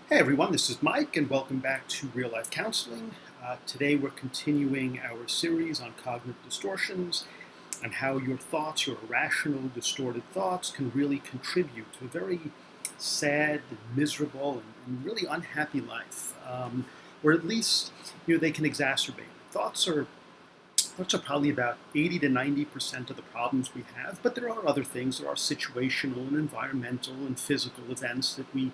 Hey everyone, this is Mike and welcome back to Real Life Counseling. Today we're continuing our series on cognitive distortions and how your thoughts, your irrational, distorted thoughts can really contribute to a very sad, miserable, and really unhappy life. Or at least, they can exacerbate. Thoughts are probably about 80 to 90% of the problems we have, but there are other things. There are situational and environmental and physical events that we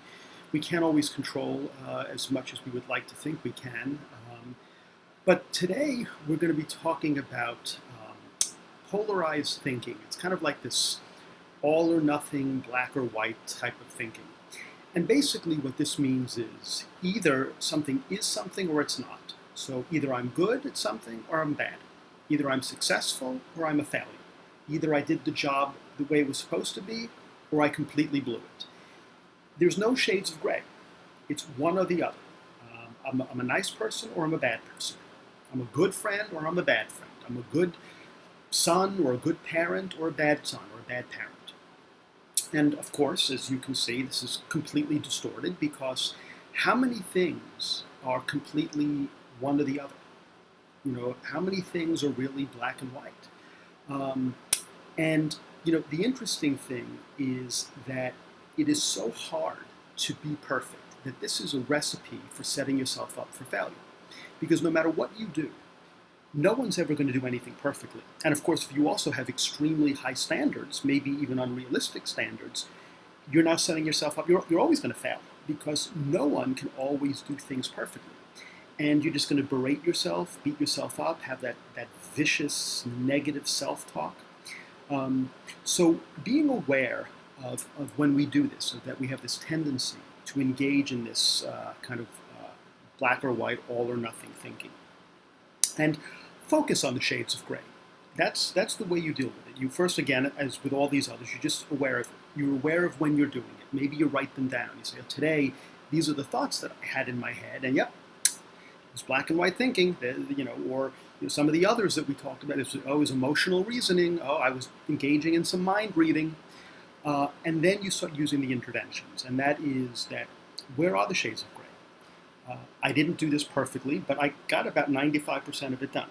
can't always control as much as we would like to think we can. But today we're going to be talking about polarized thinking. It's kind of like this all or nothing, black or white type of thinking. And basically what this means is either something is something or it's not. So either I'm good at something or I'm bad. Either I'm successful or I'm a failure. Either I did the job the way it was supposed to be or I completely blew it. There's no shades of gray. It's one or the other. I'm a nice person or I'm a bad person. I'm a good friend or I'm a bad friend. I'm a good son or a good parent or a bad son or a bad parent. And of course, as you can see, this is completely distorted because how many things are completely one or the other? How many things are really black and white? The interesting thing is that it is so hard to be perfect that this is a recipe for setting yourself up for failure. Because no matter what you do, no one's ever going to do anything perfectly. And of course, if you also have extremely high standards, maybe even unrealistic standards, you're now setting yourself up. You're always going to fail because no one can always do things perfectly. And you're just going to berate yourself, beat yourself up, have that vicious, negative self-talk. So being aware of when we do this, so that we have this tendency to engage in this kind of black or white, all or nothing thinking. And focus on the shades of gray. That's the way you deal with it. You first, again, as with all these others, you're just aware of it. You're aware of when you're doing it. Maybe you write them down. You say, oh, today, these are the thoughts that I had in my head, and yep, it's black and white thinking, or some of the others that we talked about. It was emotional reasoning. Oh, I was engaging in some mind reading. And then you start using the interventions, and that is that where are the shades of gray? I didn't do this perfectly, but I got about 95% of it done.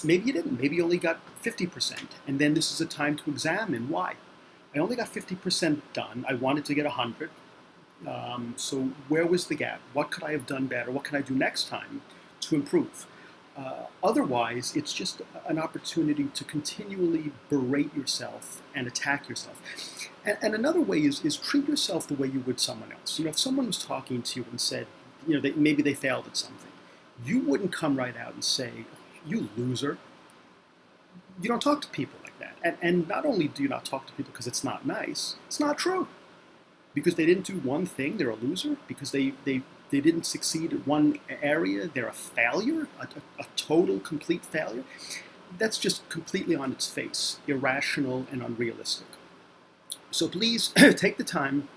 Maybe you didn't. Maybe you only got 50%, and then this is a time to examine why. I only got 50% done. I wanted to get 100. So where was the gap? What could I have done better? What can I do next time to improve? Otherwise, it's just an opportunity to continually berate yourself and attack yourself. And another way is treat yourself the way you would someone else. If someone was talking to you and said, maybe they failed at something, you wouldn't come right out and say, you loser. You don't talk to people like that. And not only do you not talk to people because it's not nice, it's not true. Because they didn't do one thing, they're a loser. Because they didn't succeed at one area, they're a failure, a total, complete failure. That's just completely on its face, irrational and unrealistic. So please take the time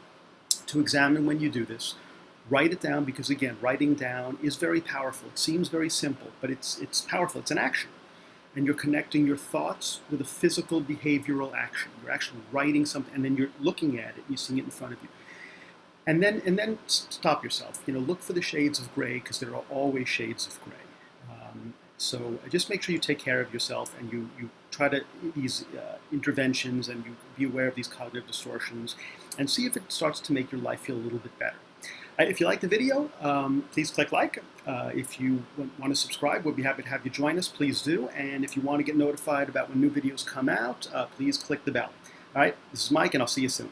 to examine when you do this. Write it down because, again, writing down is very powerful. It seems very simple, but it's powerful. It's an action. And you're connecting your thoughts with a physical behavioral action. You're actually writing something, and then you're looking at it, and you're seeing it in front of you. And then stop yourself. Look for the shades of gray because there are always shades of gray. So just make sure you take care of yourself and you try these interventions and you be aware of these cognitive distortions and see if it starts to make your life feel a little bit better. If you like the video, please click like. If you want to subscribe, we'll be happy to have you join us. Please do. And if you want to get notified about when new videos come out, please click the bell. All right, this is Mike, and I'll see you soon.